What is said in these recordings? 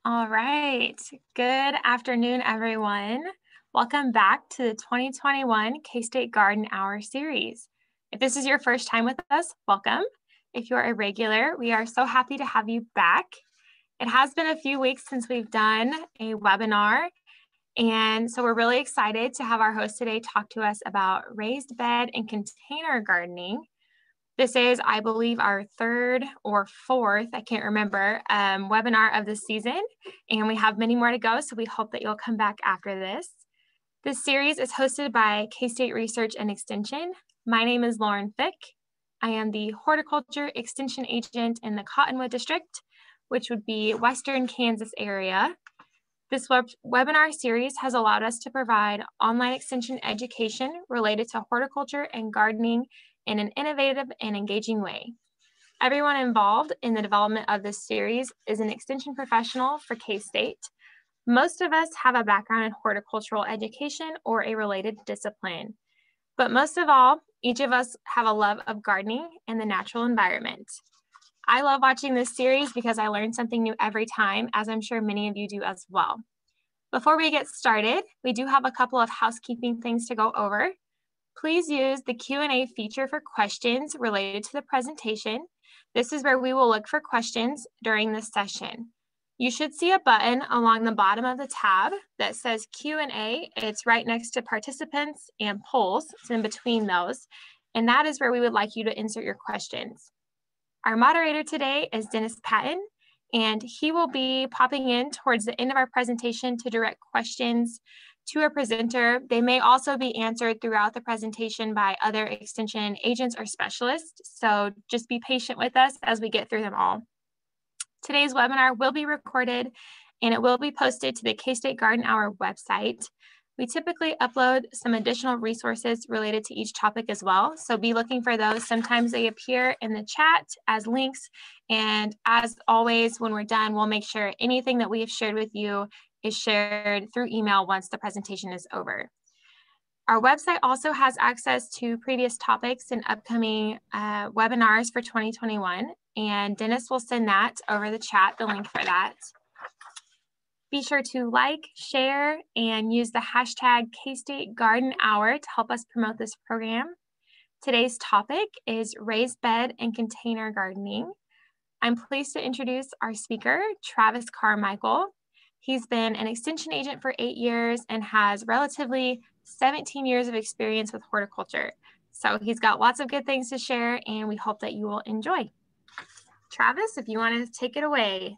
All right. Good afternoon, everyone. Welcome back to the 2021 K-State Garden Hour series. If this is your first time with us, welcome. If you're a regular, we are so happy to have you back. It has been a few weeks since we've done a webinar, and so we're really excited to have our host today talk to us about raised bed and container gardening. This is, I believe, our third or fourth, I can't remember, webinar of the season, and we have many more to go, so we hope that you'll come back after this. This series is hosted by K-State Research and Extension. My name is Lauren Fick. I am the Horticulture Extension Agent in the Cottonwood District, which would be Western Kansas area. This webinar series has allowed us to provide online extension education related to horticulture and gardening in an innovative and engaging way. Everyone involved in the development of this series is an extension professional for K-State. Most of us have a background in horticultural education or a related discipline. But most of all, each of us have a love of gardening and the natural environment. I love watching this series because I learn something new every time, as I'm sure many of you do as well. Before we get started, we do have a couple of housekeeping things to go over. Please use the Q&A feature for questions related to the presentation. This is where we will look for questions during this session. You should see a button along the bottom of the tab that says Q&A. It's right next to participants and polls. It's in between those. And that is where we would like you to insert your questions. Our moderator today is Dennis Patton, and he will be popping in towards the end of our presentation to direct questions to a presenter. They may also be answered throughout the presentation by other extension agents or specialists, so just be patient with us as we get through them all. Today's webinar will be recorded and it will be posted to the K-State Garden Hour website. We typically upload some additional resources related to each topic as well, so be looking for those. Sometimes they appear in the chat as links, and as always, when we're done, we'll make sure anything that we have shared with you is shared through email once the presentation is over. Our website also has access to previous topics and upcoming webinars for 2021, and Dennis will send that over the chat, the link for that. Be sure to like, share, and use the hashtag K-State Garden Hour to help us promote this program. Today's topic is raised bed and container gardening. I'm pleased to introduce our speaker, Travis Carmichael. He's been an extension agent for 8 years and has relatively 17 years of experience with horticulture. So he's got lots of good things to share, and we hope that you will enjoy. Travis, if you want to take it away.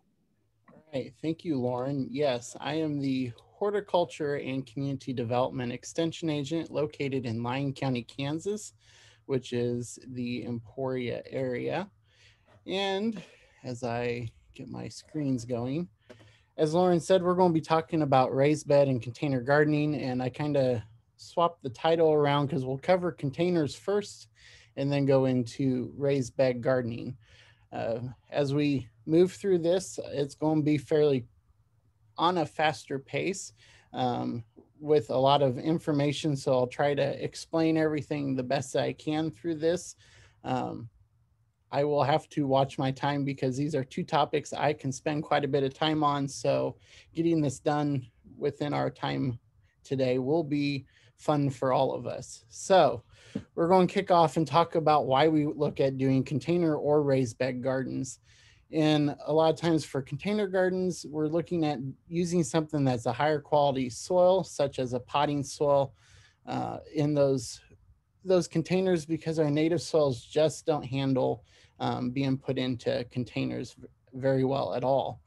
Right. Thank you, Lauren. Yes, I am the Horticulture and Community Development Extension Agent located in Lyon County, Kansas, which is the Emporia area. And as I get my screens going, as Lauren said, we're going to be talking about raised bed and container gardening, and I kind of swapped the title around because we'll cover containers first and then go into raised bed gardening. As we move through this, it's going to be fairly on a faster pace with a lot of information. So I'll try to explain everything the best I can through this. I will have to watch my time because these are two topics I can spend quite a bit of time on. So getting this done within our time today will be fun for all of us. So we're going to kick off and talk about why we look at doing container or raised bed gardens. And a lot of times for container gardens, we're looking at using something that's a higher quality soil, such as a potting soil in those containers, because our native soils just don't handle being put into containers very well at all.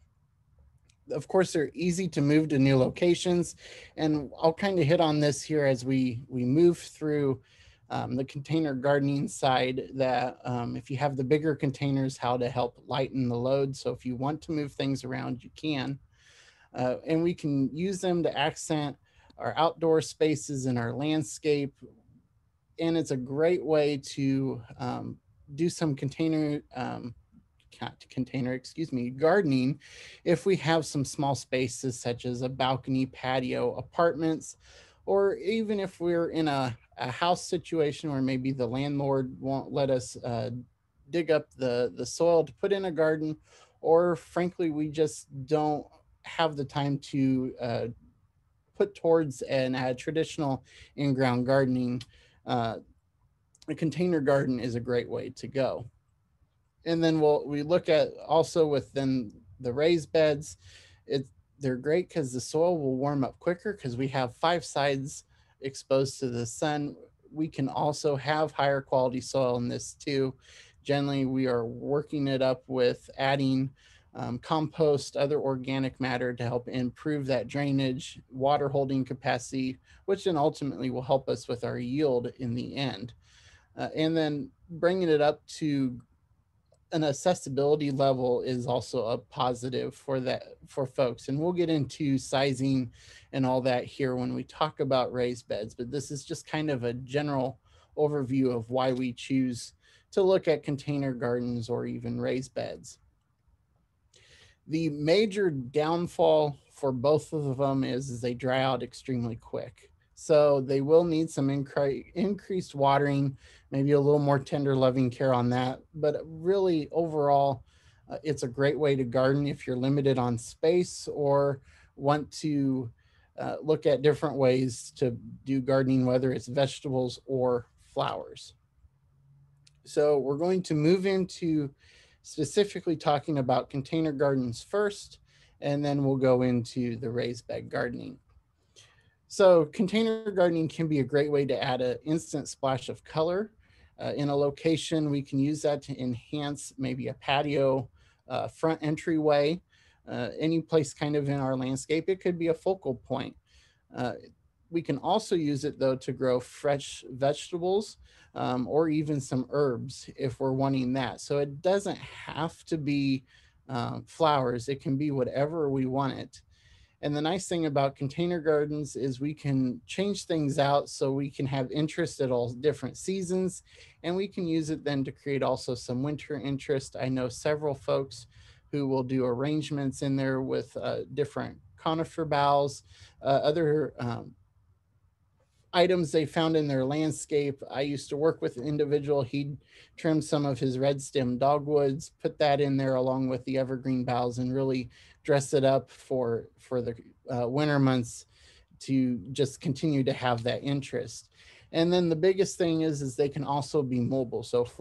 Of course, they're easy to move to new locations, and I'll kind of hit on this here as we move through the container gardening side, that if you have the bigger containers, how to help lighten the load. So if you want to move things around, you can. And we can use them to accent our outdoor spaces in our landscape. And it's a great way to do some gardening if we have some small spaces such as a balcony, patio, apartments, or even if we're in a house situation where maybe the landlord won't let us dig up the soil to put in a garden, or frankly, we just don't have the time to put towards an traditional in-ground gardening, uh, a container garden is a great way to go. And then we look at also within the raised beds, it they're great because the soil will warm up quicker because we have five sides exposed to the sun. We can also have higher quality soil in this too. Generally, we are working it up with adding compost, other organic matter to help improve that drainage, water holding capacity, which then ultimately will help us with our yield in the end. And then bringing it up to an accessibility level is also a positive for that for folks, and we'll get into sizing and all that here when we talk about raised beds, but this is just kind of a general overview of why we choose to look at container gardens or even raised beds. The major downfall for both of them is they dry out extremely quick. So they will need some increased watering, maybe a little more tender loving care on that. But really, overall, it's a great way to garden if you're limited on space or want to look at different ways to do gardening, whether it's vegetables or flowers. So we're going to move into specifically talking about container gardens first, and then we'll go into the raised bed gardening. So container gardening can be a great way to add an instant splash of color. In a location, we can use that to enhance maybe a patio, front entryway, any place kind of in our landscape. It could be a focal point. Uh, we can also use it though to grow fresh vegetables or even some herbs if we're wanting that. So it doesn't have to be flowers, it can be whatever we want it. And the nice thing about container gardens is we can change things out so we can have interest at all different seasons. And we can use it then to create also some winter interest. I know several folks who will do arrangements in there with different conifer boughs, other items they found in their landscape. I used to work with an individual. He'd trim some of his red stem dogwoods, put that in there along with the evergreen boughs, and really dress it up for the winter months to just continue to have that interest. And then the biggest thing is they can also be mobile. So if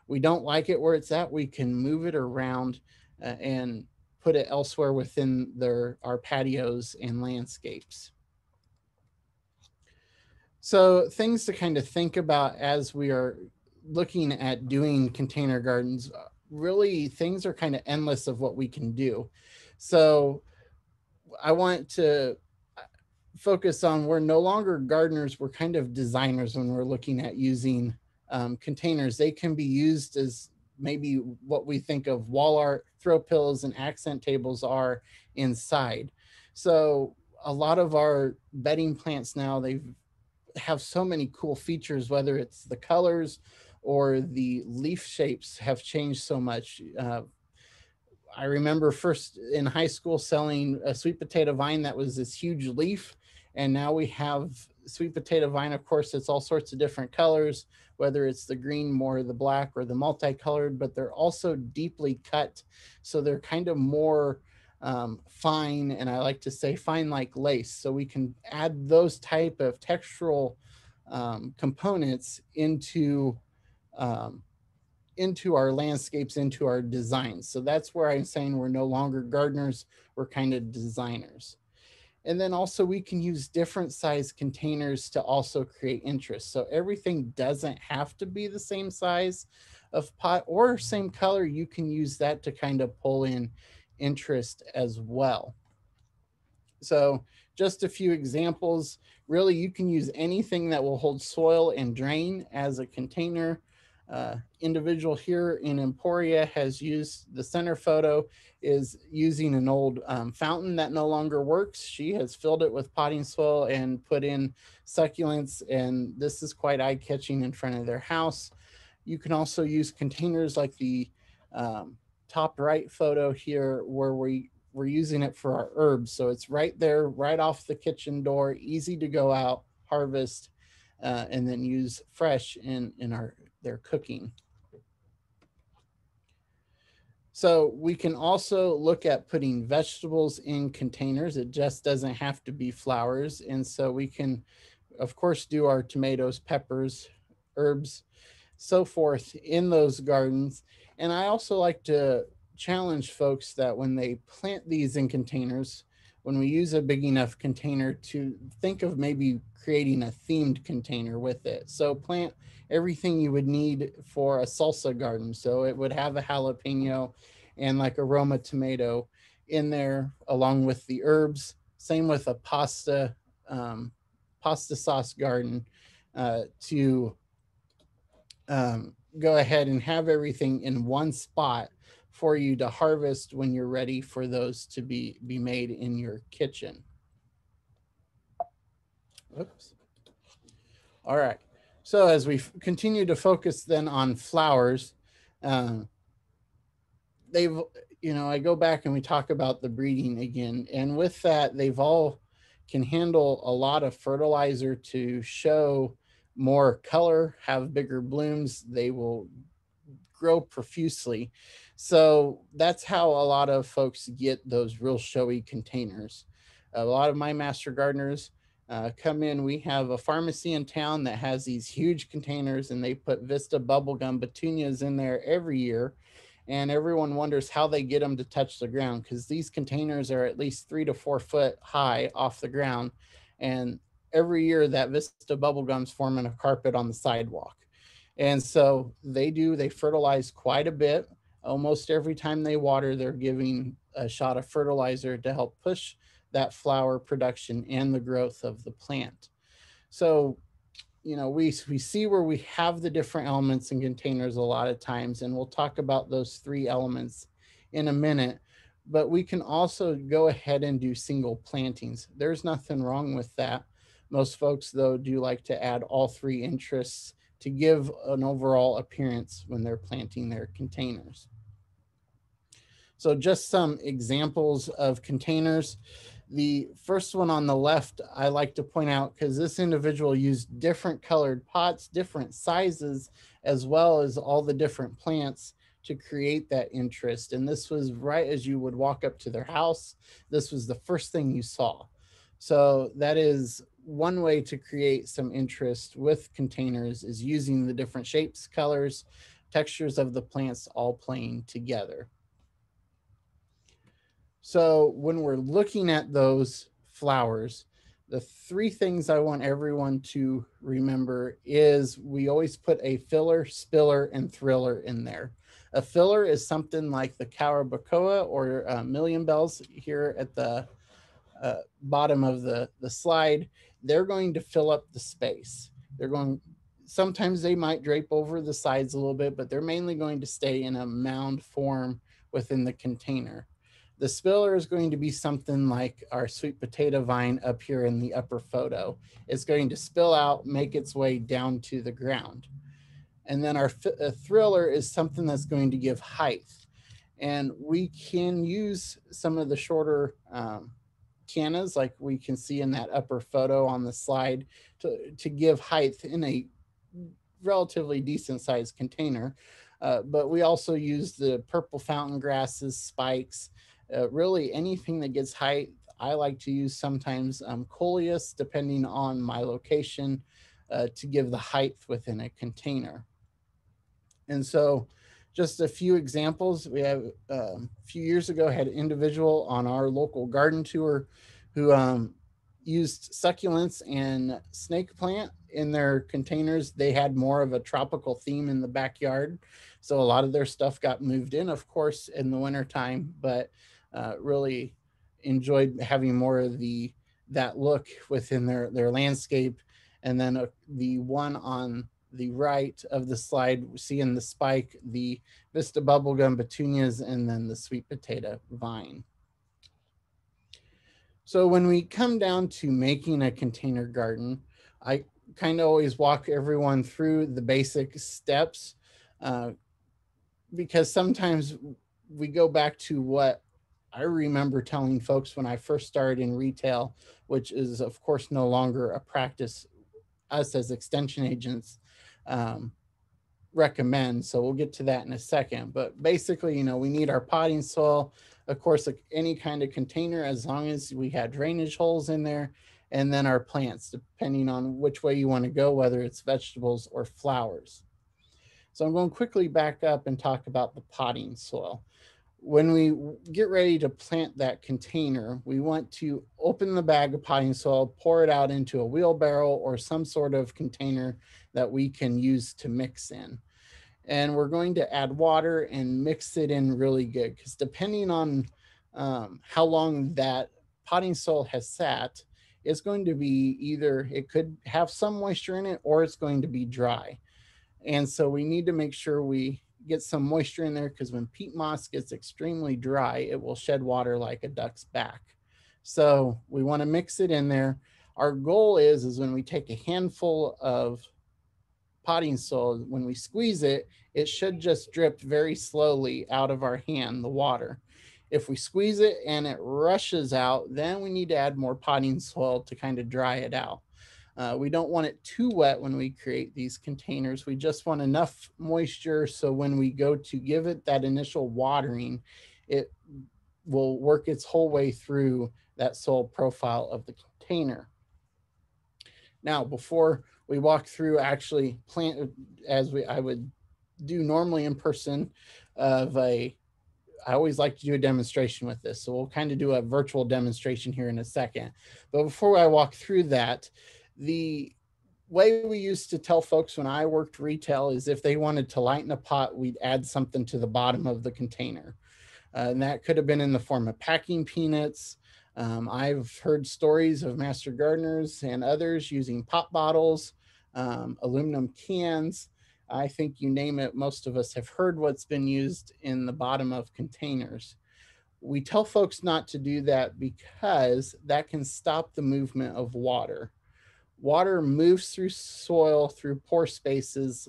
we don't like it where it's at, we can move it around and put it elsewhere within our patios and landscapes. So things to kind of think about as we are looking at doing container gardens, really things are kind of endless of what we can do. So I want to focus on, we're no longer gardeners, we're kind of designers when we're looking at using containers. They can be used as maybe what we think of wall art, throw pillows, and accent tables are inside. So a lot of our bedding plants now, they have so many cool features, whether it's the colors or the leaf shapes have changed so much. I remember first in high school selling a sweet potato vine that was this huge leaf. And now we have sweet potato vine. Of course, it's all sorts of different colors, whether it's the green, more the black, or the multicolored, but they're also deeply cut. So they're kind of more fine. And I like to say fine like lace. So we can add those type of textural components um, into our landscapes, into our designs. So that's where I'm saying we're no longer gardeners, we're kind of designers. And then also we can use different size containers to also create interest. So everything doesn't have to be the same size of pot or same color. You can use that to kind of pull in interest as well. So just a few examples. Really, you can use anything that will hold soil and drain as a container. Individual here in Emporia has used, the center photo is using an old fountain that no longer works. She has filled it with potting soil and put in succulents, and this is quite eye-catching in front of their house. You can also use containers like the top right photo here, where we're using it for our herbs. So it's right there, right off the kitchen door, easy to go out, harvest, and then use fresh in their cooking. So we can also look at putting vegetables in containers. It just doesn't have to be flowers. And so we can, of course, do our tomatoes, peppers, herbs, so forth in those gardens. And I also like to challenge folks that when they plant these in containers, when we use a big enough container, to think of maybe creating a themed container with it. So plant everything you would need for a salsa garden. So it would have a jalapeno and like a Roma tomato in there along with the herbs. Same with a pasta sauce garden to go ahead and have everything in one spot for you to harvest when you're ready for those to be made in your kitchen. Oops. All right. So as we continue to focus then on flowers, um, they've, I go back and we talk about the breeding again, and with that, they've all can handle a lot of fertilizer to show more color, have bigger blooms. They will grow profusely. So that's how a lot of folks get those real showy containers. A lot of my master gardeners come in. We have a pharmacy in town that has these huge containers, and they put Vista bubblegum petunias in there every year. And everyone wonders how they get them to touch the ground, because these containers are at least 3 to 4 foot high off the ground. And every year that Vista bubblegum's forming a carpet on the sidewalk. And so they fertilize quite a bit. Almost every time they water, they're giving a shot of fertilizer to help push that flower production and the growth of the plant. So, we see where we have the different elements in containers a lot of times, and we'll talk about those 3 elements in a minute. But we can also go ahead and do single plantings. There's nothing wrong with that. Most folks, though, do like to add all 3 interests to give an overall appearance when they're planting their containers. So just some examples of containers. The first one on the left, I like to point out because this individual used different colored pots, different sizes, as well as all the different plants to create that interest. And this was right as you would walk up to their house. This was the first thing you saw. So that is one way to create some interest with containers, is using the different shapes, colors, textures of the plants all playing together. So when we're looking at those flowers, the 3 things I want everyone to remember is we always put a filler, spiller, and thriller in there. A filler is something like the carabacoa or million bells here at the bottom of the slide. They're going to fill up the space. Sometimes they might drape over the sides a little bit, but they're mainly going to stay in a mound form within the container. The spiller is going to be something like our sweet potato vine up here in the upper photo. It's going to spill out, make its way down to the ground. And then our thriller is something that's going to give height. And we can use some of the shorter cannas, like we can see in that upper photo on the slide, to give height in a relatively decent sized container. But we also use the purple fountain grasses, spikes, really anything that gets height. I like to use sometimes coleus, depending on my location, to give the height within a container. And so just a few examples. We have a few years ago had an individual on our local garden tour who used succulents and snake plant in their containers. They had more of a tropical theme in the backyard. So a lot of their stuff got moved in, of course, in the wintertime, but really enjoyed having more of that look within their landscape. And then the one on the right of the slide, seeing the spike, the Vista bubblegum petunias, and then the sweet potato vine. So when we come down to making a container garden, I kind of always walk everyone through the basic steps because sometimes we go back to what I remember telling folks when I first started in retail, which is of course no longer a practice us as extension agents recommend. So we'll get to that in a second. But basically, we need our potting soil, of course, any kind of container, as long as we had drainage holes in there, and then our plants, depending on which way you want to go, whether it's vegetables or flowers. So I'm going to quickly back up and talk about the potting soil. When we get ready to plant that container, we want to open the bag of potting soil, pour it out into a wheelbarrow or some sort of container that we can use to mix in. And we're going to add water and mix it in really good, because depending on how long that potting soil has sat, it's going to be either, it could have some moisture in it, or it's going to be dry. And so we need to make sure we get some moisture in there, because when peat moss gets extremely dry, it will shed water like a duck's back. So we want to mix it in there. Our goal is when we take a handful of potting soil, when we squeeze it, it should just drip very slowly out of our hand, the water. If we squeeze it and it rushes out, then we need to add more potting soil to kind of dry it out. We don't want it too wet when we create these containers. We just want enough moisture so when we go to give it that initial watering, it will work its whole way through that soil profile of the container. Now, before we walk through actually plant, as I would do normally in person, I always like to do a demonstration with this. So we'll kind of do a virtual demonstration here in a second. But before I walk through that, the way we used to tell folks when I worked retail is if they wanted to lighten a pot, we'd add something to the bottom of the container. And that could have been in the form of packing peanuts. I've heard stories of master gardeners and others using pop bottles, aluminum cans. I think you name it, most of us have heard what's been used in the bottom of containers. We tell folks not to do that because that can stop the movement of water. Water moves through soil, through pore spaces,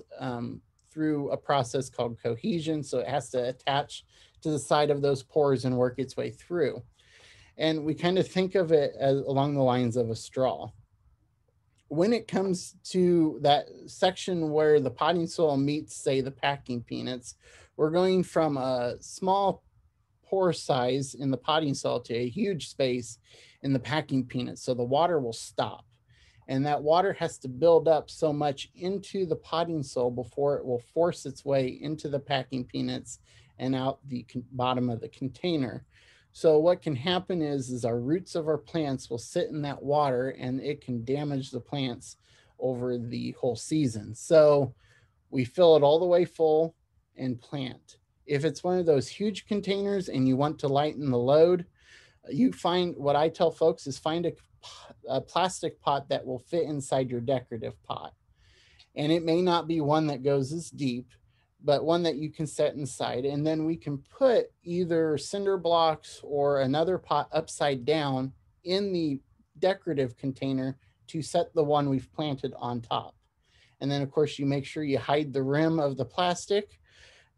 through a process called cohesion. So it has to attach to the side of those pores and work its way through. And we kind of think of it as along the lines of a straw. When it comes to that section where the potting soil meets, say, the packing peanuts, we're going from a small pore size in the potting soil to a huge space in the packing peanuts. So the water will stop. And that water has to build up so much into the potting soil before it will force its way into the packing peanuts and out the bottom of the container. So what can happen is our roots of our plants will sit in that water, and it can damage the plants over the whole season. So we fill it all the way full and plant. If it's one of those huge containers and you want to lighten the load, you find, what I tell folks is find a plastic pot that will fit inside your decorative pot. And it may not be one that goes as deep, but one that you can set inside. And then we can put either cinder blocks or another pot upside down in the decorative container to set the one we've planted on top. And then of course you make sure you hide the rim of the plastic.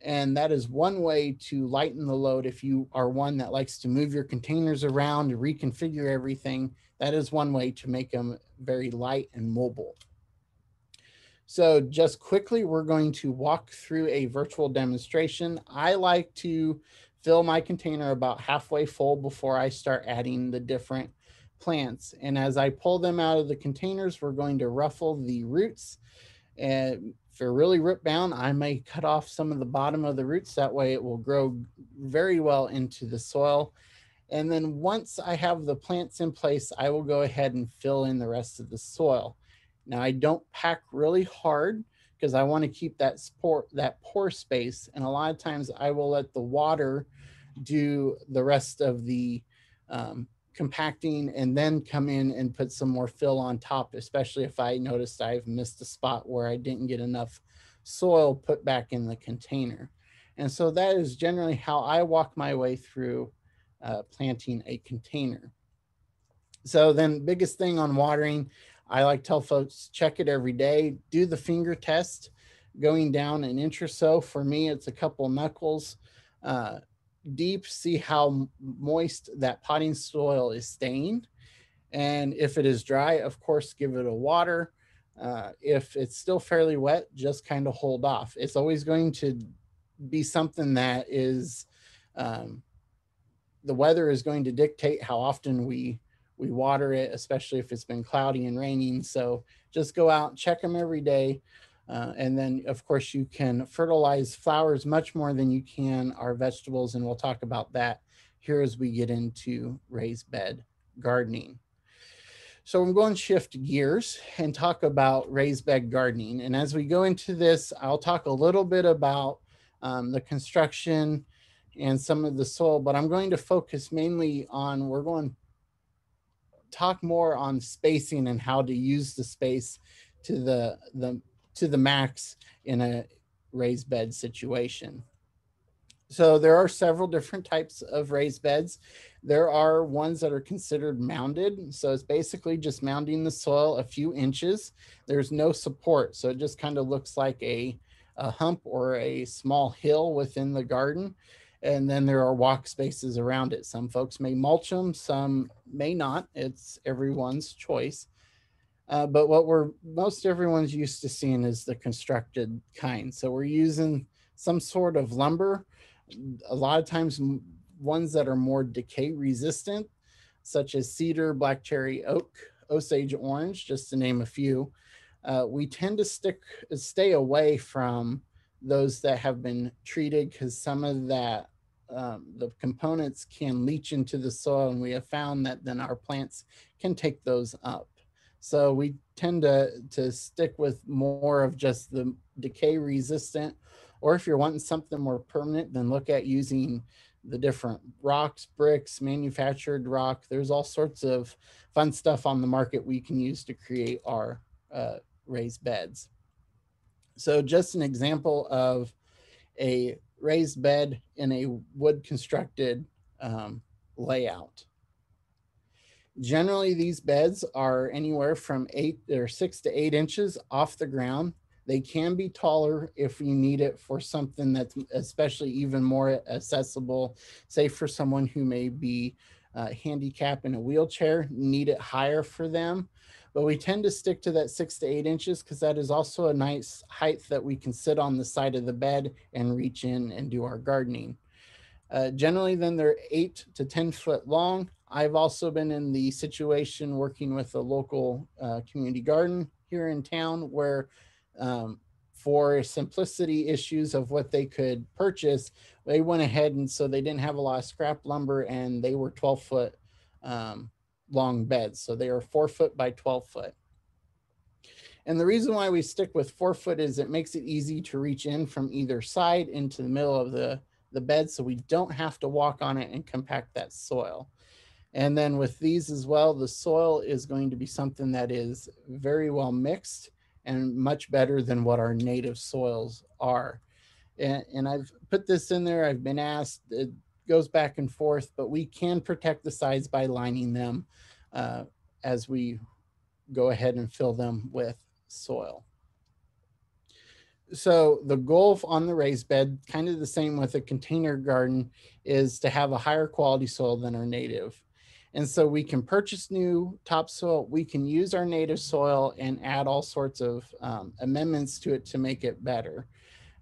And that is one way to lighten the load. If you are one that likes to move your containers around and reconfigure everything, that is one way to make them very light and mobile. So just quickly, we're going to walk through a virtual demonstration. I like to fill my container about halfway full before I start adding the different plants. And as I pull them out of the containers, we're going to ruffle the roots. And if they're really root bound, I may cut off some of the bottom of the roots. That way it will grow very well into the soil. And then once I have the plants in place, I will go ahead and fill in the rest of the soil. Now I don't pack really hard because I want to keep that pore space. And a lot of times I will let the water do the rest of the compacting and then come in and put some more fill on top, especially if I noticed I've missed a spot where I didn't get enough soil put back in the container. And so that is generally how I walk my way through planting a container. So then biggest thing on watering, I like to tell folks, check it every day, do the finger test, going down an inch or so. For me, it's a couple knuckles deep, see how moist that potting soil is staying. And if it is dry, of course, give it a water. If it's still fairly wet, just kind of hold off. It's always going to be something that is, um, the weather is going to dictate how often we water it, especially if it's been cloudy and raining. So just go out, check them every day. And then, of course, you can fertilize flowers much more than you can our vegetables. And we'll talk about that here as we get into raised bed gardening. So I'm going to shift gears and talk about raised bed gardening. And as we go into this, I'll talk a little bit about the construction and some of the soil, but I'm going to focus mainly on, we're going to talk more on spacing and how to use the space to the max in a raised bed situation. So there are several different types of raised beds. There are ones that are considered mounded. So it's basically just mounding the soil a few inches. There's no support. So it just kind of looks like a hump or a small hill within the garden. And then there are walk spaces around it. Some folks may mulch them, some may not. It's everyone's choice. But what most everyone's used to seeing is the constructed kind. So we're using some sort of lumber, a lot of times ones that are more decay resistant, such as cedar, black cherry, oak, Osage orange, just to name a few. We tend to stay away from those that have been treated because some of that the components can leach into the soil, and we have found that then our plants can take those up. So we tend to stick with more of just the decay resistant, or if you're wanting something more permanent, then look at using the different rocks, bricks, manufactured rock. There's all sorts of fun stuff on the market we can use to create our raised beds. So just an example of a raised bed in a wood constructed layout. Generally, these beds are anywhere from 6 to 8 inches off the ground. They can be taller if you need it for something that's especially even more accessible, say for someone who may be handicapped in a wheelchair, need it higher for them. But we tend to stick to that 6 to 8 inches because that is also a nice height that we can sit on the side of the bed and reach in and do our gardening. Generally, then they're 8 to 10 foot long. I've also been in the situation working with a local community garden here in town where for simplicity issues of what they could purchase, they went ahead and so they didn't have a lot of scrap lumber and they were 12-foot long beds. So they are 4 foot by 12 foot. And the reason why we stick with 4 foot is it makes it easy to reach in from either side into the middle of the bed so we don't have to walk on it and compact that soil. And then with these as well, the soil is going to be something that is very well mixed and much better than what our native soils are. And I've put this in there, I've been asked, it goes back and forth, but we can protect the sides by lining them as we go ahead and fill them with soil. So the goal on the raised bed, kind of the same with a container garden, is to have a higher quality soil than our native. And so we can purchase new topsoil, we can use our native soil and add all sorts of amendments to it to make it better.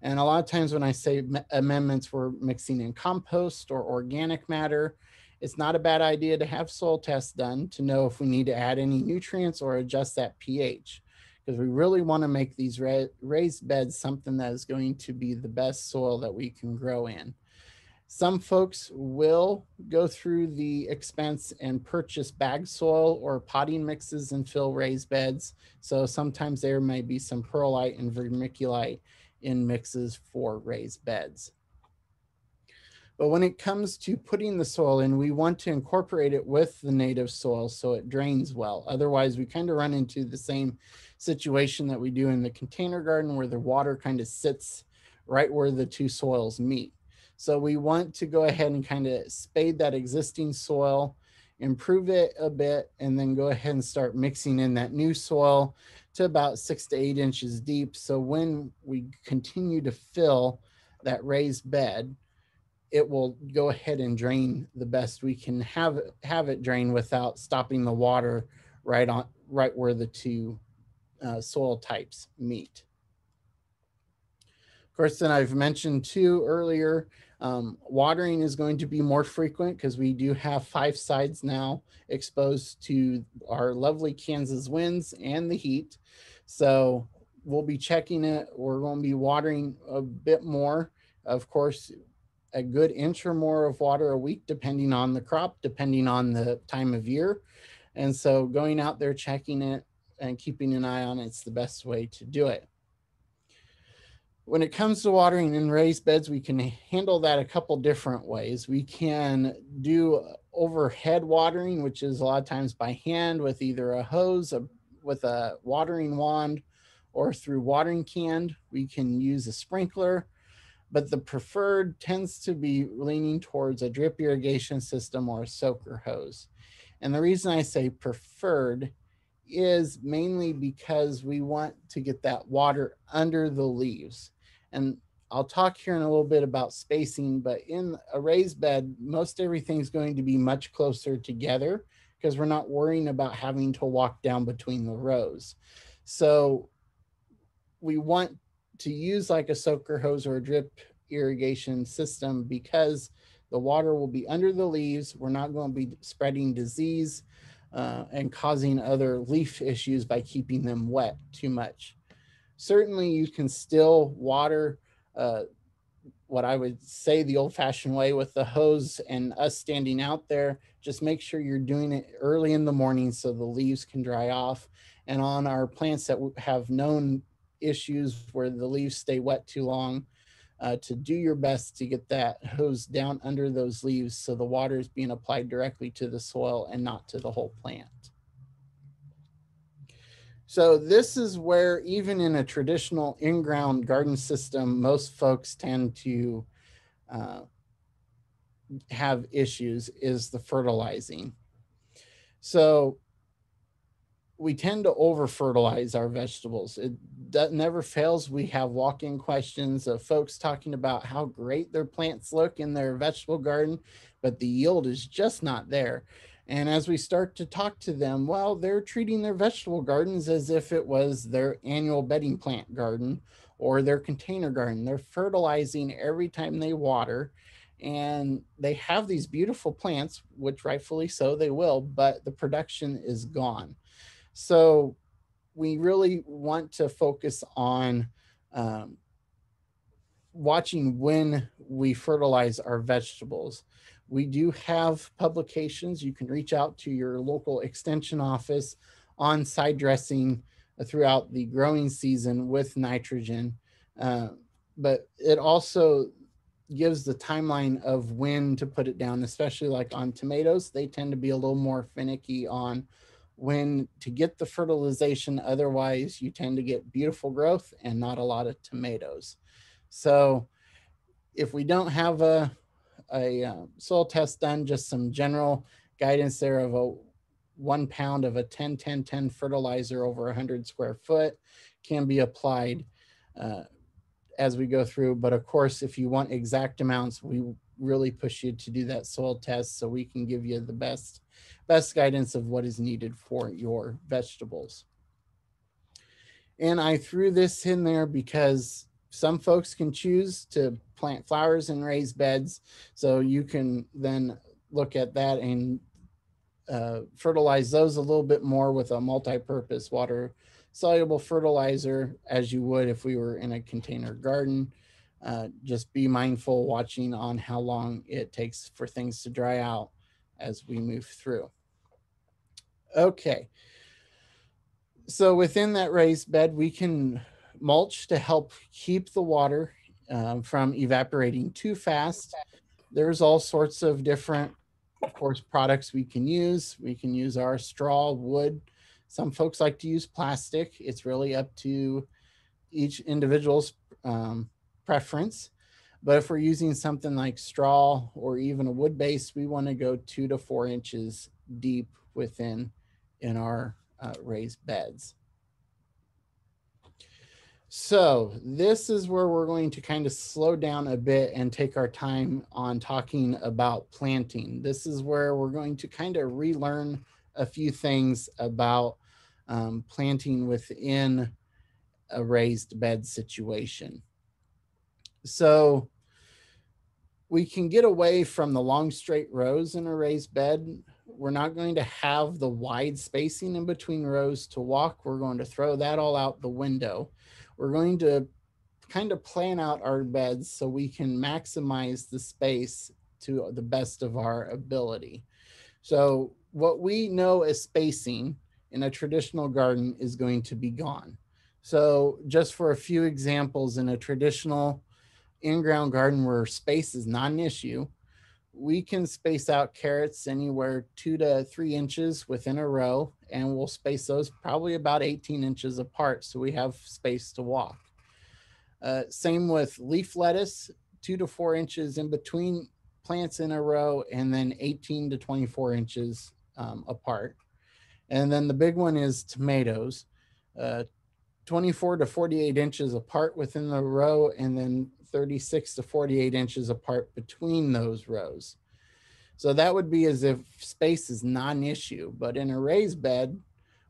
And a lot of times when I say amendments, we're mixing in compost or organic matter. It's not a bad idea to have soil tests done to know if we need to add any nutrients or adjust that pH, because we really want to make these raised beds something that is going to be the best soil that we can grow in. Some folks will go through the expense and purchase bag soil or potting mixes and fill raised beds. So sometimes there may be some perlite and vermiculite in mixes for raised beds. But when it comes to putting the soil in, we want to incorporate it with the native soil so it drains well. Otherwise, we kind of run into the same situation that we do in the container garden where the water kind of sits right where the two soils meet. So we want to go ahead and kind of spade that existing soil, improve it a bit, and then go ahead and start mixing in that new soil to about 6 to 8 inches deep. So when we continue to fill that raised bed, it will go ahead and drain the best we can have it drain without stopping the water right where the two soil types meet. Of course, then I've mentioned too earlier, watering is going to be more frequent because we do have 5 sides now exposed to our lovely Kansas winds and the heat. So we'll be checking it. We're going to be watering a bit more. Of course, a good inch or more of water a week, depending on the crop, depending on the time of year. And so going out there, checking it and keeping an eye on it's the best way to do it. When it comes to watering in raised beds, we can handle that a couple different ways. We can do overhead watering, which is a lot of times by hand with either a hose, with a watering wand, or through watering can. We can use a sprinkler, but the preferred tends to be leaning towards a drip irrigation system or a soaker hose. And the reason I say preferred is mainly because we want to get that water under the leaves. And I'll talk here in a little bit about spacing, but in a raised bed, most everything's going to be much closer together because we're not worrying about having to walk down between the rows. So we want to use like a soaker hose or a drip irrigation system because the water will be under the leaves. We're not going to be spreading disease and causing other leaf issues by keeping them wet too much. Certainly you can still water what I would say the old fashioned way with the hose and us standing out there. Just make sure you're doing it early in the morning so the leaves can dry off. And on our plants that have known issues where the leaves stay wet too long, to do your best to get that hose down under those leaves so the water is being applied directly to the soil and not to the whole plant. So this is where even in a traditional in-ground garden system, most folks tend to have issues is the fertilizing. So we tend to over fertilize our vegetables. It never fails. We have walk-in questions of folks talking about how great their plants look in their vegetable garden, but the yield is just not there. And as we start to talk to them, well, they're treating their vegetable gardens as if it was their annual bedding plant garden or their container garden. They're fertilizing every time they water, and they have these beautiful plants, which rightfully so they will, but the production is gone. So we really want to focus on watching when we fertilize our vegetables. We do have publications. You can reach out to your local extension office on side dressing throughout the growing season with nitrogen. But it also gives the timeline of when to put it down, especially like on tomatoes. They tend to be a little more finicky on when to get the fertilization. Otherwise, you tend to get beautiful growth and not a lot of tomatoes. So if we don't have a soil test done, just some general guidance there of a 1 pound of a 10-10-10 fertilizer over 100 square foot can be applied as we go through. But of course, if you want exact amounts, we really push you to do that soil test so we can give you the best guidance of what is needed for your vegetables. And I threw this in there because some folks can choose to plant flowers in raised beds. So you can then look at that and fertilize those a little bit more with a multi-purpose water soluble fertilizer as you would if we were in a container garden. Just be mindful watching on how long it takes for things to dry out as we move through. Okay. So within that raised bed, we can mulch to help keep the water from evaporating too fast. There's all sorts of different, of course, products we can use. We can use our straw, wood. Some folks like to use plastic. It's really up to each individual's preference. But if we're using something like straw or even a wood base, we want to go 2 to 4 inches deep within in our raised beds. So this is where we're going to kind of slow down a bit and take our time on talking about planting. This is where we're going to kind of relearn a few things about planting within a raised bed situation. So we can get away from the long straight rows in a raised bed. We're not going to have the wide spacing in between rows to walk. We're going to throw that all out the window. We're going to kind of plan out our beds so we can maximize the space to the best of our ability. So what we know as spacing in a traditional garden is going to be gone. So just for a few examples, in a traditional in-ground garden where space is not an issue, we can space out carrots anywhere 2 to 3 inches within a row, and we'll space those probably about 18 inches apart so we have space to walk. Same with leaf lettuce, 2 to 4 inches in between plants in a row, and then 18 to 24 inches apart. And then the big one is tomatoes, 24 to 48 inches apart within the row, and then 36 to 48 inches apart between those rows. So that would be as if space is not an issue, but in a raised bed,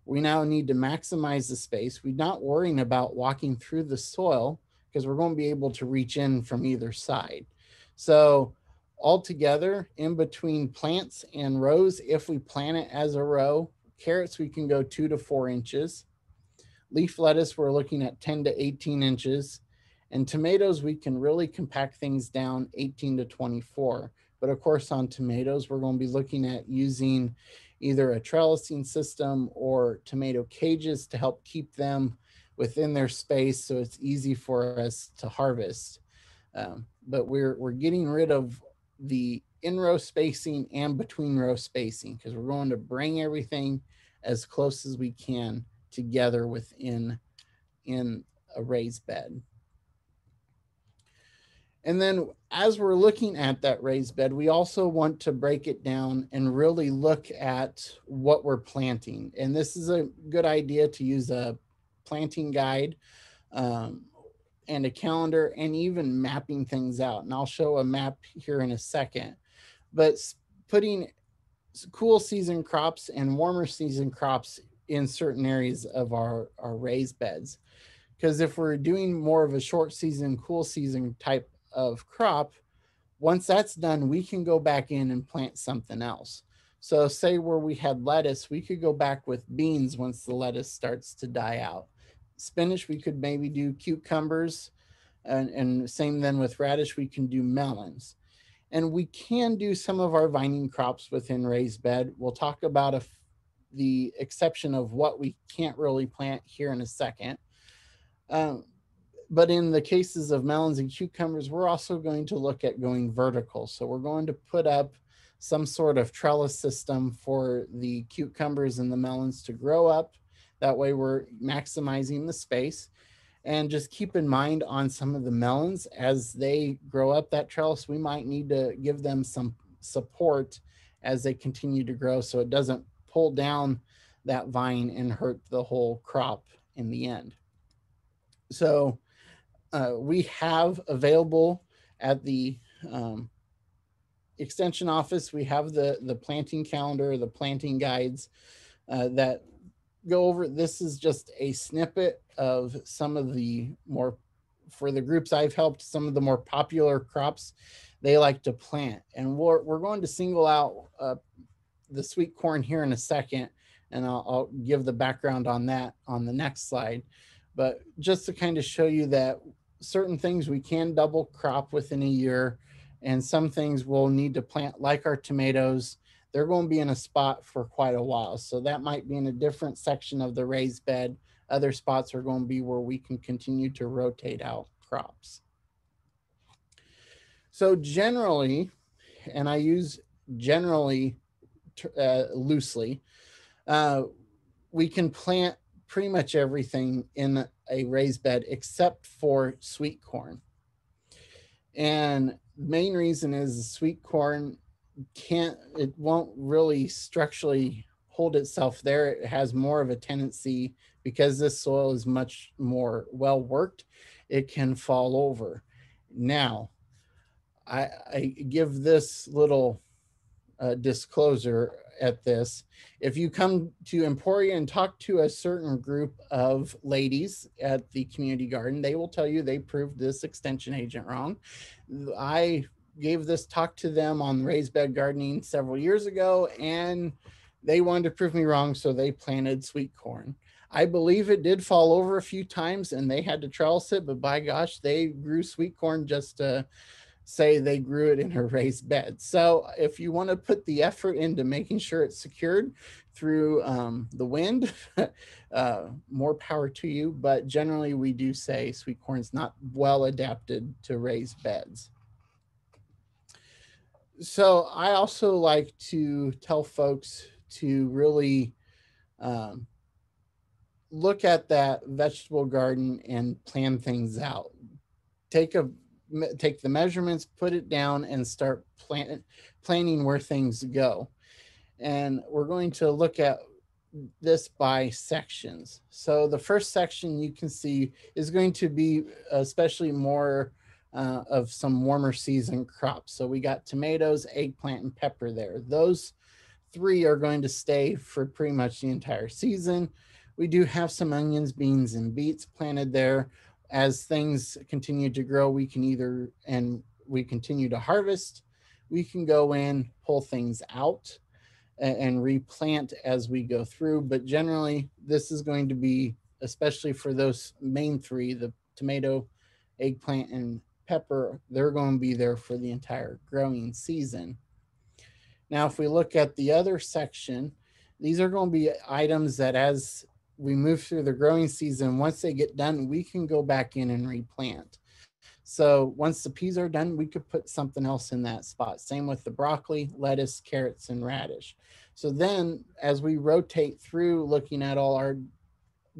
we now need to maximize the space. We're not worrying about walking through the soil because we're going to be able to reach in from either side. So altogether, in between plants and rows, if we plant it as a row, carrots, we can go 2 to 4 inches. Leaf lettuce, we're looking at 10 to 18 inches. And tomatoes, we can really compact things down 18 to 24. But of course, on tomatoes, we're going to be looking at using either a trellising system or tomato cages to help keep them within their space so it's easy for us to harvest. But we're getting rid of the in-row spacing and between-row spacing because we're going to bring everything as close as we can together within a raised bed. And then as we're looking at that raised bed, we also want to break it down and really look at what we're planting. And this is a good idea to use a planting guide and a calendar and even mapping things out. And I'll show a map here in a second. But putting cool season crops and warmer season crops in certain areas of our raised beds. Because if we're doing more of a short season, cool season type of crop, once that's done, we can go back in and plant something else. So say where we had lettuce, we could go back with beans once the lettuce starts to die out. Spinach, we could maybe do cucumbers, and same then with radish, we can do melons. And we can do some of our vining crops within raised bed. We'll talk about the exception of what we can't really plant here in a second. But in the cases of melons and cucumbers, we're also going to look at going vertical. So we're going to put up some sort of trellis system for the cucumbers and the melons to grow up. That way we're maximizing the space. And just keep in mind on some of the melons, as they grow up that trellis, we might need to give them some support as they continue to grow so it doesn't pull down that vine and hurt the whole crop in the end. So we have available at the extension office, we have the planting calendar, the planting guides that go over. This is just a snippet of some of the more, for the groups I've helped, some of the more popular crops they like to plant. And we're going to single out the sweet corn here in a second, and I'll give the background on that on the next slide. But just to kind of show you that certain things we can double crop within a year, and some things we'll need to plant, like our tomatoes. They're going to be in a spot for quite a while. So that might be in a different section of the raised bed. Other spots are going to be where we can continue to rotate out crops. So generally, and I use generally loosely, we can plant pretty much everything in a raised bed except for sweet corn. And the main reason is the sweet corn it won't really structurally hold itself there. It has more of a tendency, because this soil is much more well worked, it can fall over. Now, I give this little disclosure. at this. If you come to Emporia and talk to a certain group of ladies at the community garden, they will tell you they proved this extension agent wrong. I gave this talk to them on raised bed gardening several years ago, and they wanted to prove me wrong, so they planted sweet corn. I believe it did fall over a few times and they had to trellis it, but by gosh, they grew sweet corn just to say they grew it in a raised bed. So if you want to put the effort into making sure it's secured through the wind, more power to you. But generally, we do say sweet corn's not well adapted to raised beds. So I also like to tell folks to really look at that vegetable garden and plan things out. Take the measurements, put it down, and start planning where things go. And we're going to look at this by sections. So the first section you can see is going to be especially more of some warmer season crops. So we got tomatoes, eggplant, and pepper there. Those three are going to stay for pretty much the entire season. We do have some onions, beans, and beets planted there. As things continue to grow, we can we continue to harvest, we can go in, pull things out, and replant as we go through. But generally, this is going to be, especially for those main three, the tomato, eggplant, and pepper, they're going to be there for the entire growing season. Now, if we look at the other section, these are going to be items that as we move through the growing season, once they get done, we can go back in and replant. So once the peas are done, we could put something else in that spot. Same with the broccoli, lettuce, carrots, and radish. So then as we rotate through looking at all our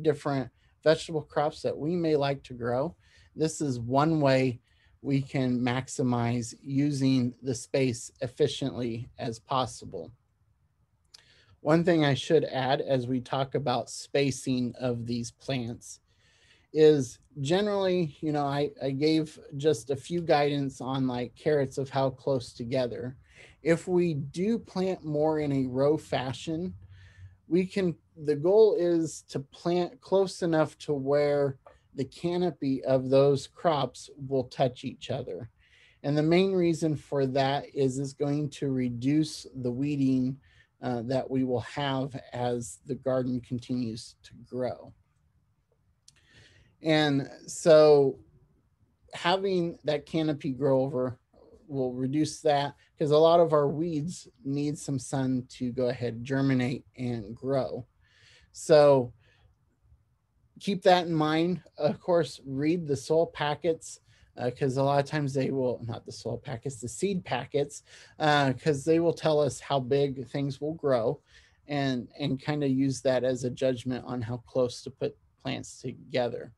different vegetable crops that we may like to grow, this is one way we can maximize using the space efficiently as possible. One thing I should add as we talk about spacing of these plants is generally, I gave just a few guidance on like carrots of how close together. If we do plant more in a row fashion, the goal is to plant close enough to where the canopy of those crops will touch each other. And the main reason for that is going to reduce the weeding that we will have as the garden continues to grow. And so having that canopy grow over will reduce that, because a lot of our weeds need some sun to go ahead, germinate, and grow. So keep that in mind. Of course, read the soil packets, because a lot of times they will, not the soil packets, the seed packets, because they will tell us how big things will grow, and kind of use that as a judgment on how close to put plants together.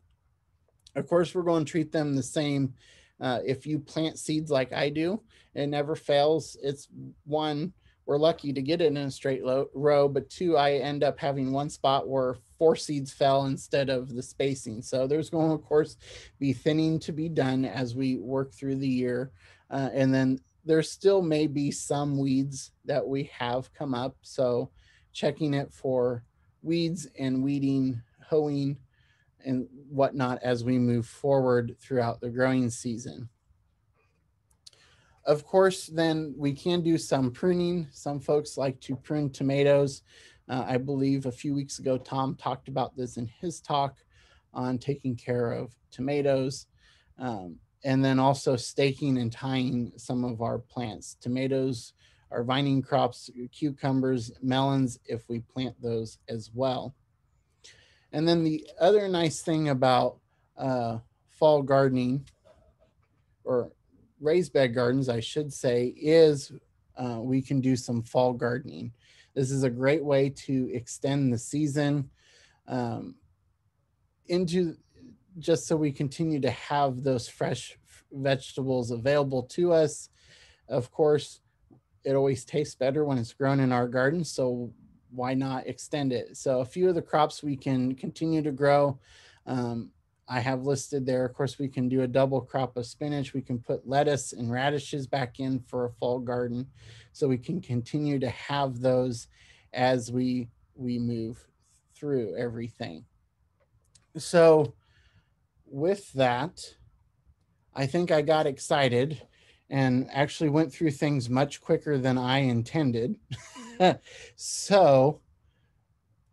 Of course, we're going to treat them the same. If you plant seeds like I do, it never fails. It's one, we're lucky to get it in a straight row, but two, I end up having one spot where 4 seeds fell instead of the spacing. So there's going to, of course, be thinning to be done as we work through the year. And then there still may be some weeds that we have come up. So checking it for weeds and weeding, hoeing, and whatnot as we move forward throughout the growing season. Of course, then we can do some pruning. Some folks like to prune tomatoes. I believe a few weeks ago, Tom talked about this in his talk on taking care of tomatoes. And then also staking and tying some of our plants. Tomatoes are vining crops, cucumbers, melons, if we plant those as well. And then the other nice thing about fall gardening, or raised bed gardens, I should say, is we can do some fall gardening. This is a great way to extend the season into, just so we continue to have those fresh vegetables available to us. Of course, it always tastes better when it's grown in our garden, so why not extend it? So a few of the crops we can continue to grow I have listed there, of course, we can do a double crop of spinach. We can put lettuce and radishes back in for a fall garden. So we can continue to have those as we move through everything. So with that, I think I got excited and actually went through things much quicker than I intended. So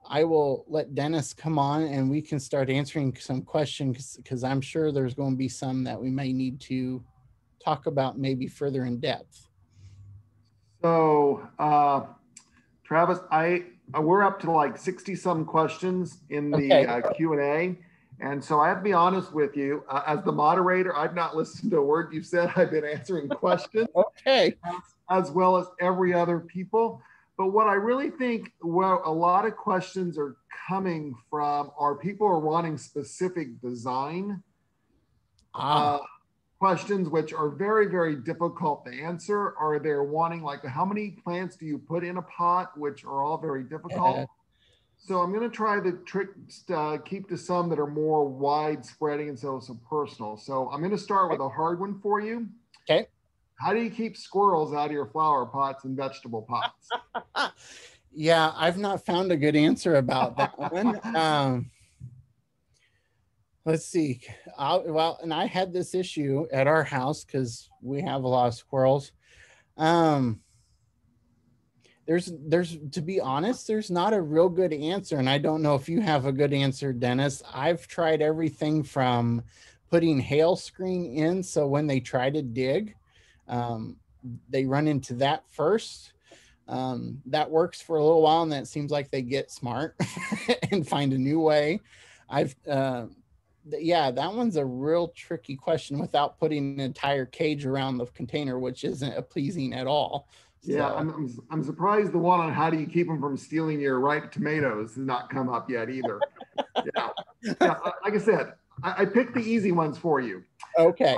I will let Dennis come on and we can start answering some questions, because I'm sure there's going to be some that we may need to talk about maybe further in depth. So, Travis, we're up to like 60 some questions in the Q&A. And so I have to be honest with you, as the moderator, I've not listened to a word you said. I've been answering questions as well as every other people. But what I really think, well, a lot of questions are coming from are people are wanting specific design questions, which are very, very difficult to answer. Are they wanting like, how many plants do you put in a pot, which are all very difficult. So I'm going to try the keep to some that are more widespreading and so personal. So I'm going to start with a hard one for you. Okay. How do you keep squirrels out of your flower pots and vegetable pots? Yeah, I've not found a good answer about that one. Let's see. Well, and I had this issue at our house because we have a lot of squirrels. There's to be honest, there's not a real good answer, and I don't know if you have a good answer, Dennis. I've tried everything from putting hail screen in, so when they try to dig, they run into that first. That works for a little while, and then it seems like they get smart and find a new way. Yeah, that one's a real tricky question without putting an entire cage around the container, which isn't pleasing at all. Yeah, so. I'm surprised the one on how do you keep them from stealing your ripe tomatoes has not come up yet either. Yeah, like I said, I picked the easy ones for you. Okay.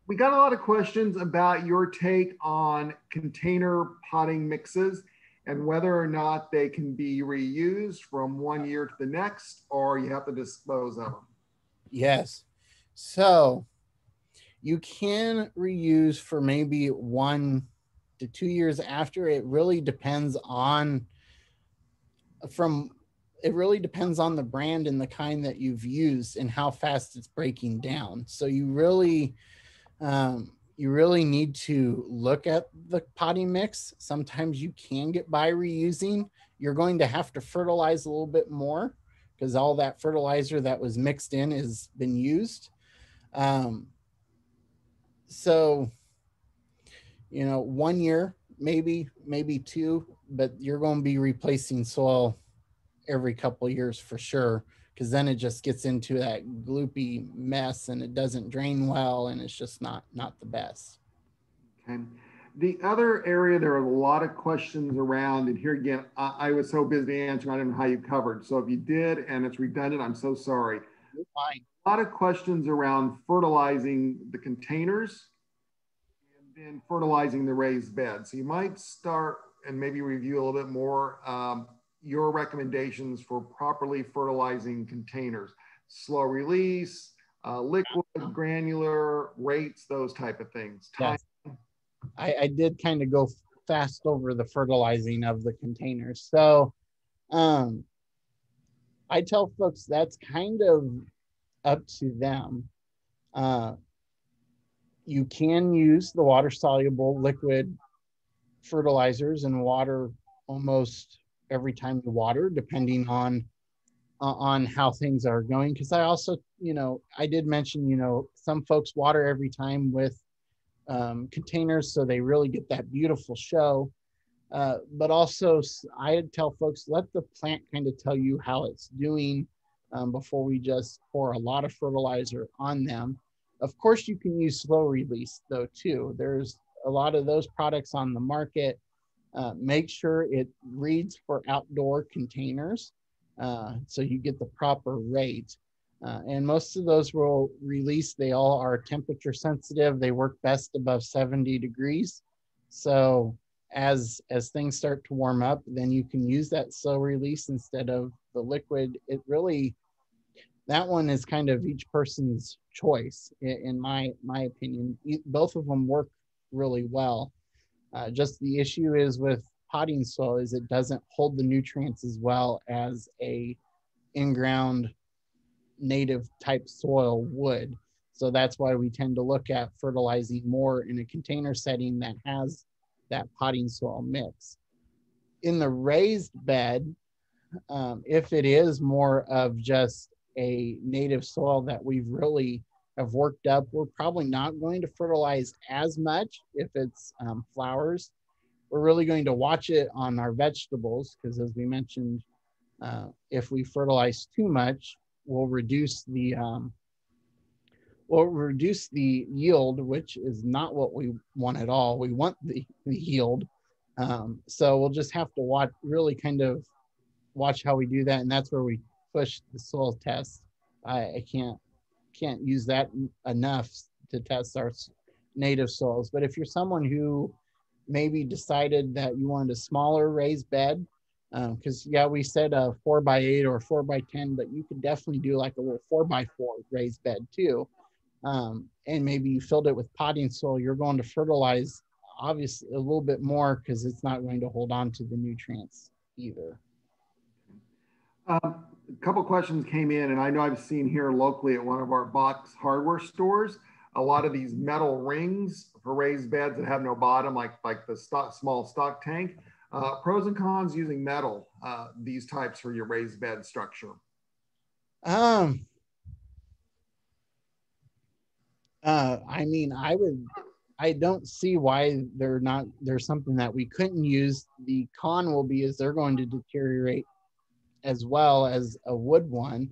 We got a lot of questions about your take on container potting mixes and whether or not they can be reused from one year to the next, or you have to dispose of them. Yes. So you can reuse for maybe 1 to 2 years after. It really depends on the brand and the kind that you've used and how fast it's breaking down. So you really need to look at the potting mix. Sometimes you can get by reusing. You're going to have to fertilize a little bit more because all that fertilizer that was mixed in has been used. So, 1 year, maybe 2, but you're going to be replacing soil every couple of years for sure, because then it just gets into that gloopy mess and it doesn't drain well, and it's just not the best. Okay. The other area there are a lot of questions around, and here again, I was so busy answering, I don't know how you covered. So if you did and it's redundant, I'm so sorry. You're fine. A lot of questions around fertilizing the containers and then fertilizing the raised bed. So you might start and maybe review a little bit more your recommendations for properly fertilizing containers, slow release, liquid, granular, rates, those type of things. Yes. I did kind of go fast over the fertilizing of the containers. So I tell folks that's kind of up to them. You can use the water soluble liquid fertilizers and water almost every time you water, depending on how things are going. Because I also, I did mention, some folks water every time with containers, so they really get that beautiful show. But also, I tell folks, let the plant kind of tell you how it's doing before we just pour a lot of fertilizer on them. Of course, you can use slow release though too. There's a lot of those products on the market. Make sure it reads for outdoor containers so you get the proper rate. And most of those will release. They all are temperature sensitive. They work best above 70 degrees. So as things start to warm up, then you can use that slow release instead of the liquid. It really, that one is kind of each person's choice, in my opinion. Both of them work really well. Just the issue is with potting soil is it doesn't hold the nutrients as well as a in-ground native type soil would. So that's why we tend to look at fertilizing more in a container setting that has that potting soil mix. In the raised bed, if it is more of just a native soil that we've really have worked up, we're probably not going to fertilize as much if it's flowers. We're really going to watch it on our vegetables because, as we mentioned, if we fertilize too much, we'll reduce the yield, which is not what we want at all. We want the yield. So we'll just have to watch, really kind of watch how we do that, and that's where we push the soil test. I can't use that enough to test our native soils. But if you're someone who maybe decided that you wanted a smaller raised bed, because yeah, we said a 4x8 or 4x10, but you could definitely do like a little 4x4 raised bed too. And maybe you filled it with potting soil, you're going to fertilize obviously a little bit more because it's not going to hold on to the nutrients either. A couple questions came in, and I know I've seen here locally at one of our box hardware stores, a lot of these metal rings for raised beds that have no bottom, like the small stock tank. Pros and cons using metal, these types for your raised bed structure. I mean, I don't see why there's something that we couldn't use. The con will be is they're going to deteriorate as well as a wood one.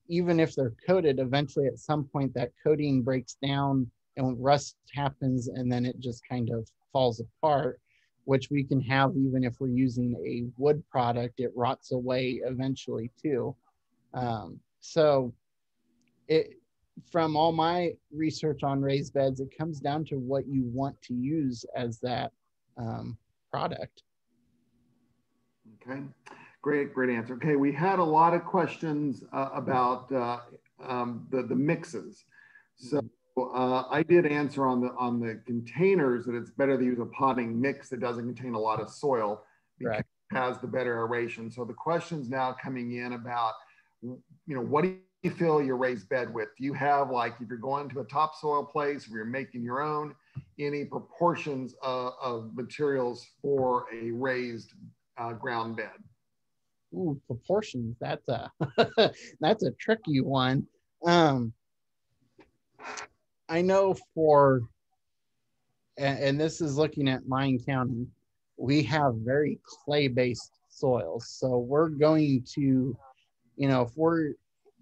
Even if they're coated, eventually at some point that coating breaks down and rust happens, and then it just kind of falls apart, which we can have even if we're using a wood product, it rots away eventually too. So from all my research on raised beds, it comes down to what you want to use as that product. Okay, great answer. Okay, we had a lot of questions about the mixes. So I did answer on the containers that it's better to use a potting mix that doesn't contain a lot of soil because it has the better aeration. So the question's now coming in about, what do you fill your raised bed with? Do you have, like, if you're going to a topsoil place, if you're making your own, any proportions of materials for a raised ground bed? Ooh, proportions. That's a that's a tricky one. I know and this is looking at Lyon County, we have very clay-based soils. So we're going to,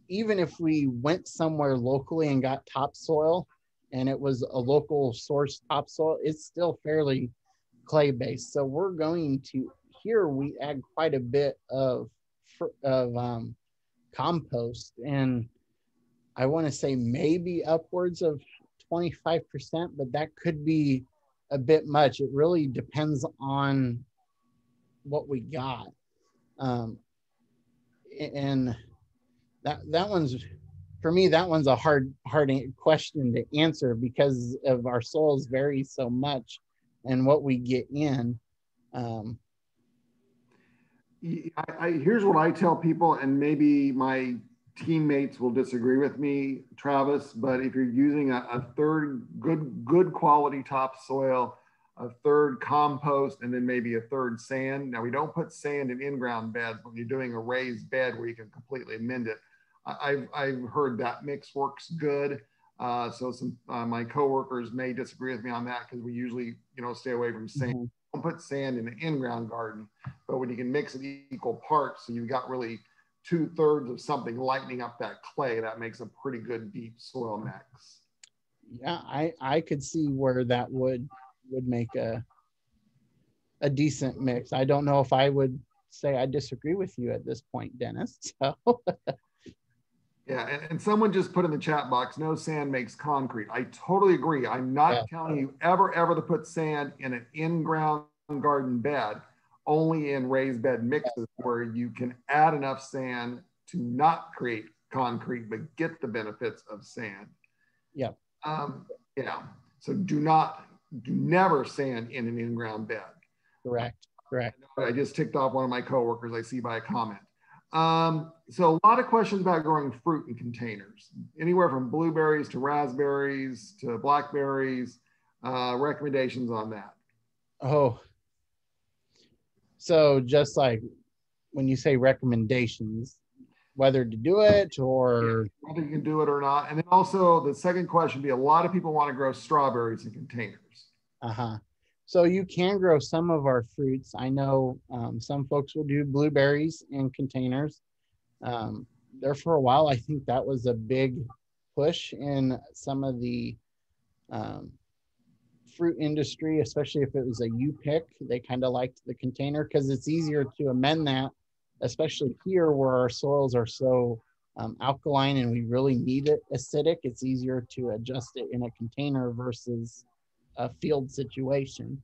even if we went somewhere locally and got topsoil and it was a local source topsoil, it's still fairly clay-based. So we're going to, here we add quite a bit of compost, and I want to say maybe upwards of 25%, but that could be a bit much. It really depends on what we got. And that one's, for me, that one's a hard question to answer because of our soils vary so much and what we get in. Here's what I tell people, and maybe my teammates will disagree with me, Travis, but if you're using a third good quality topsoil, a third compost, and then maybe a third sand. Now, we don't put sand in in-ground beds when you're doing a raised bed where you can completely amend it. I've heard that mix works good. So some my coworkers may disagree with me on that because we usually, stay away from sand. Mm-hmm. Don't put sand in an in-ground garden, but when you can mix it equal parts, so you've got really 2/3 of something lightening up that clay, that makes a pretty good deep soil mix. Yeah, I could see where that would make a decent mix. I don't know if I would say I disagree with you at this point, Dennis. So yeah, and someone just put in the chat box, no sand makes concrete. I totally agree. I'm not telling you ever to put sand in an in-ground garden bed, only in raised bed mixes where you can add enough sand to not create concrete, but get the benefits of sand. Yeah. Yeah. So do never sand in an in-ground bed. Correct. I just ticked off one of my coworkers I see by a comment. So a lot of questions about growing fruit in containers, anywhere from blueberries to raspberries to blackberries, recommendations on that. Oh, so just like when you say recommendations, whether to do it or whether you can do it or not. And then also the second question would be, a lot of people want to grow strawberries in containers. So you can grow some of our fruits. I know some folks will do blueberries in containers. There for a while, I think that was a big push in some of the fruit industry, especially if it was a U-pick. They kind of liked the container because it's easier to amend that, especially here where our soils are so alkaline and we really need it acidic. It's easier to adjust it in a container versus a field situation.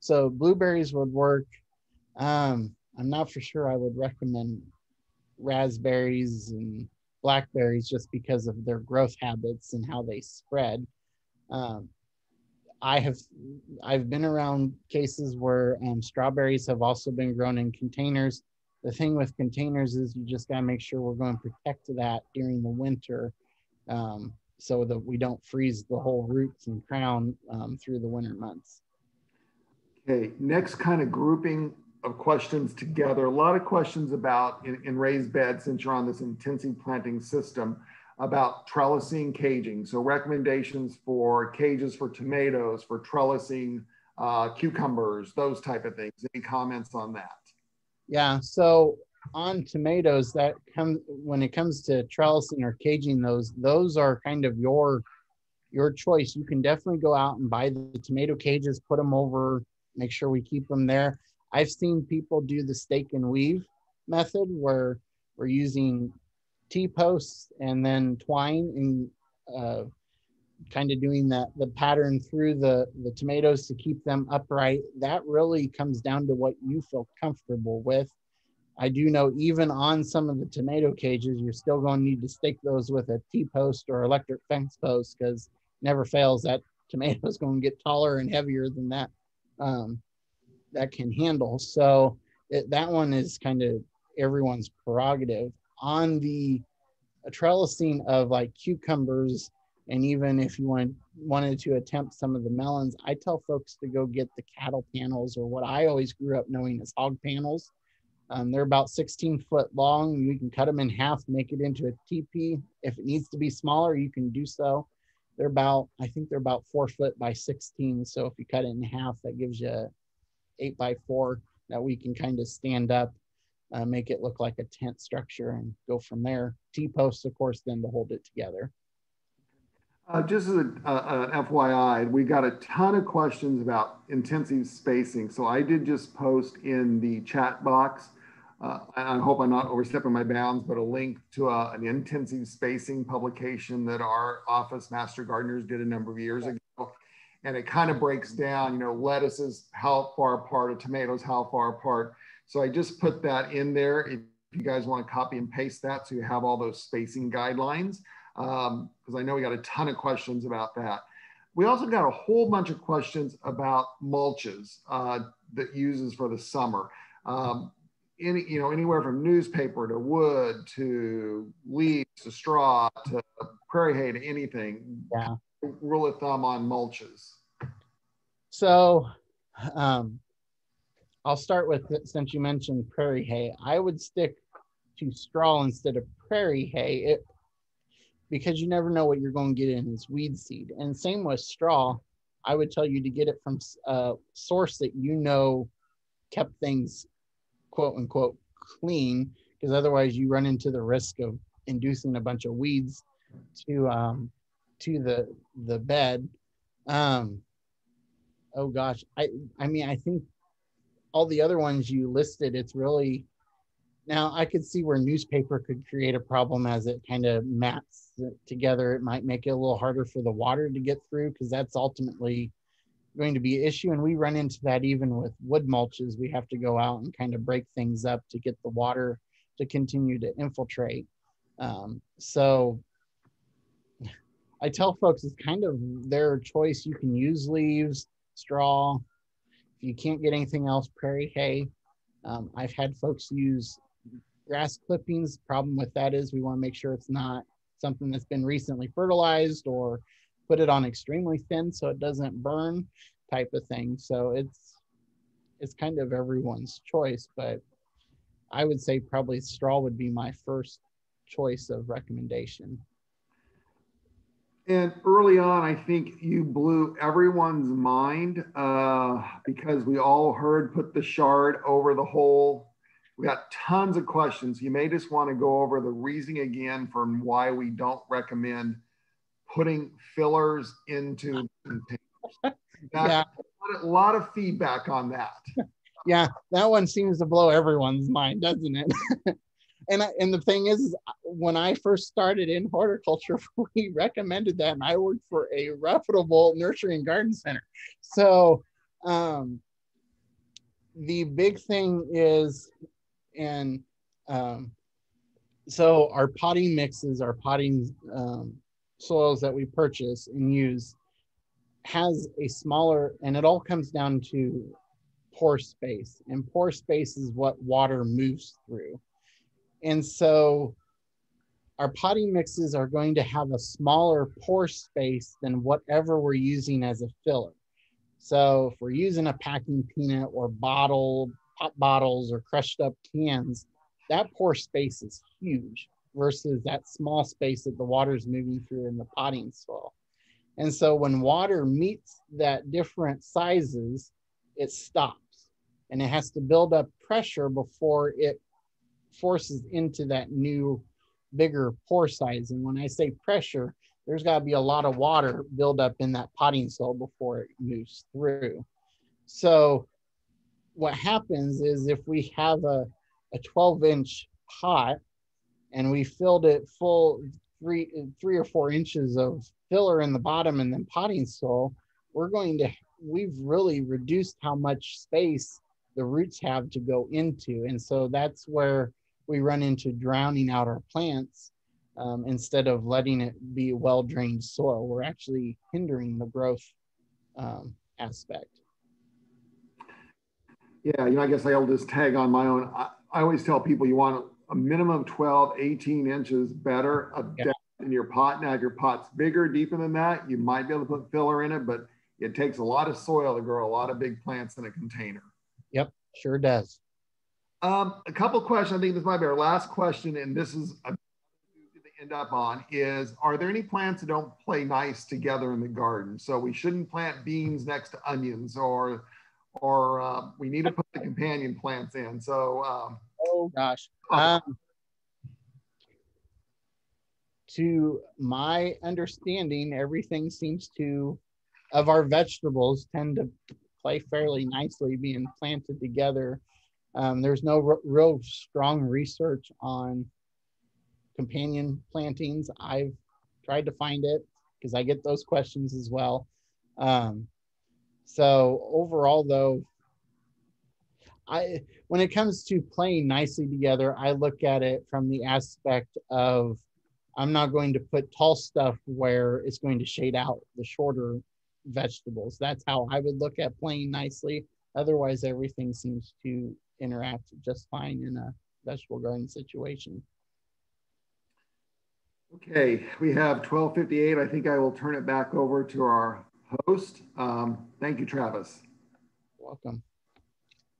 So blueberries would work. I'm not for sure I would recommend raspberries and blackberries just because of their growth habits and how they spread. I've been around cases where strawberries have also been grown in containers. The thing with containers is you just got to make sure we're going to protect that during the winter so that we don't freeze the whole roots and crown through the winter months. Okay, next kind of grouping of questions together. A lot of questions about in raised beds, since you're on this intensive planting system, about trellising, caging. So recommendations for cages for tomatoes, for trellising, cucumbers, those type of things. Any comments on that? Yeah, so on tomatoes, that comes when it comes to trellising or caging those are kind of your choice. You can definitely go out and buy the tomato cages, put them over, make sure we keep them there. I've seen people do the stake and weave method where we're using T-posts and then twine and kind of doing the pattern through the tomatoes to keep them upright. That really comes down to what you feel comfortable with. I do know even on some of the tomato cages, you're still going to need to stake those with a T-post or electric fence post because never fails that tomato is going to get taller and heavier than that can handle. So that one is kind of everyone's prerogative. On the trellising of like cucumbers, and even if you wanted to attempt some of the melons, I tell folks to go get the cattle panels, or what I always grew up knowing as hog panels. They're about 16 foot long. You can cut them in half, make it into a teepee. If it needs to be smaller, you can do so. I think they're about 4 foot by 16. So if you cut it in half, that gives you 8 by 4 that we can kind of stand up, make it look like a tent structure and go from there. T-posts, of course, then to hold it together. Just as an FYI, we got a ton of questions about intensive spacing. So I did just post in the chat box, I hope I'm not overstepping my bounds, but a link to an intensive spacing publication that our office Master Gardeners did a number of years ago. And it kind of breaks down, lettuces, how far apart, or tomatoes, how far apart. So I just put that in there if you guys want to copy and paste that so you have all those spacing guidelines. Because I know we got a ton of questions about that. We also got a whole bunch of questions about mulches that uses for the summer. Anywhere from newspaper to wood to leaves to straw to prairie hay to anything. Yeah. Rule of thumb on mulches. So I'll start with, since you mentioned prairie hay, I would stick to straw instead of prairie hay. Because you never know what you're going to get in as weed seed. And same with straw, I would tell you to get it from a source that kept things quote unquote clean, because otherwise you run into the risk of inducing a bunch of weeds to the bed. Oh gosh, I mean, I think all the other ones you listed, it's really, now I could see where newspaper could create a problem as it kind of mats together. It might make it a little harder for the water to get through, because that's ultimately going to be an issue. And we run into that even with wood mulches. We have to go out and kind of break things up to get the water to continue to infiltrate. So I tell folks it's kind of their choice. You can use leaves, straw. If you can't get anything else, prairie hay. I've had folks use grass clippings. Problem with that is we want to make sure it's not something that's been recently fertilized, or put it on extremely thin so it doesn't burn, type of thing. So it's kind of everyone's choice, but I would say probably straw would be my first choice of recommendation. And early on, I think you blew everyone's mind because we all heard put the shard over the hole. We got tons of questions. You may just want to go over the reasoning again for why we don't recommend putting fillers into containers. Yeah. A lot of feedback on that. Yeah, that one seems to blow everyone's mind, doesn't it? And the thing is, when I first started in horticulture, we recommended that, and I worked for a reputable nursery and garden center. So the big thing is, and so our potting mixes, our potting soils that we purchase and use has a smaller, and it all comes down to pore space, and pore space is what water moves through. And so our potting mixes are going to have a smaller pore space than whatever we're using as a filler. So if we're using a packing peanut or pop bottles or crushed up cans, that pore space is huge versus that small space that the water is moving through in the potting soil. And so when water meets that different sizes, it stops, and it has to build up pressure before it forces into that new bigger pore size. And when I say pressure, there's got to be a lot of water build up in that potting soil before it moves through. So what happens is, if we have a 12-inch pot and we filled it full, three or 4 inches of filler in the bottom and then potting soil, we've really reduced how much space the roots have to go into. And so that's where we run into drowning out our plants. Instead of letting it be well-drained soil, we're actually hindering the growth aspect. Yeah, I guess I'll just tag on my own. I always tell people you want a minimum of 12, 18 inches better of depth in your pot. Now, if your pot's bigger, deeper than that, you might be able to put filler in it, but it takes a lot of soil to grow a lot of big plants in a container. Yep, sure does. A couple of questions. I think this might be our last question, and this is a to end up on is, are there any plants that don't play nice together in the garden? So we shouldn't plant beans next to onions, or we need to put the companion plants in. So oh gosh, to my understanding, everything seems to, of our vegetables, tend to play fairly nicely being planted together. There's no real strong research on companion plantings. I've tried to find it because I get those questions as well. So overall, though, when it comes to playing nicely together, I look at it from the aspect of, I'm not going to put tall stuff where it's going to shade out the shorter vegetables. That's how I would look at playing nicely. Otherwise, everything seems to interact just fine in a vegetable garden situation. Okay, we have 12:58. I think I will turn it back over to our host. Thank you, Travis. Welcome.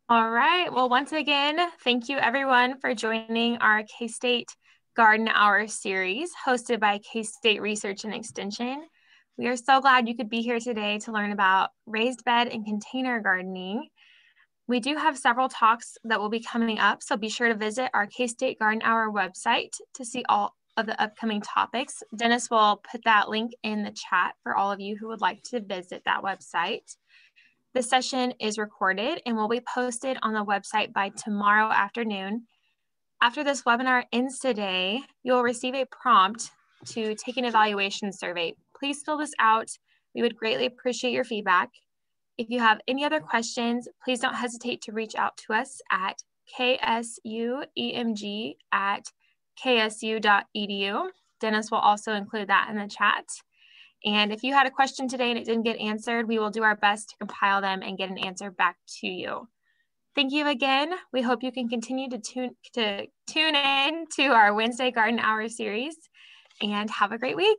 All right. Well, once again, thank you everyone for joining our K-State Garden Hour series hosted by K-State Research and Extension. We are so glad you could be here today to learn about raised bed and container gardening. We do have several talks that will be coming up, so be sure to visit our K-State Garden Hour website to see all of the upcoming topics. Dennis will put that link in the chat for all of you who would like to visit that website. This session is recorded and will be posted on the website by tomorrow afternoon. After this webinar ends today, you'll receive a prompt to take an evaluation survey. Please fill this out. We would greatly appreciate your feedback. If you have any other questions, please don't hesitate to reach out to us at ksuemg@ ksu.edu. Dennis will also include that in the chat. And if you had a question today and it didn't get answered, we will do our best to compile them and get an answer back to you. Thank you again. We hope you can continue to tune in to our Wednesday Garden Hour series, and have a great week.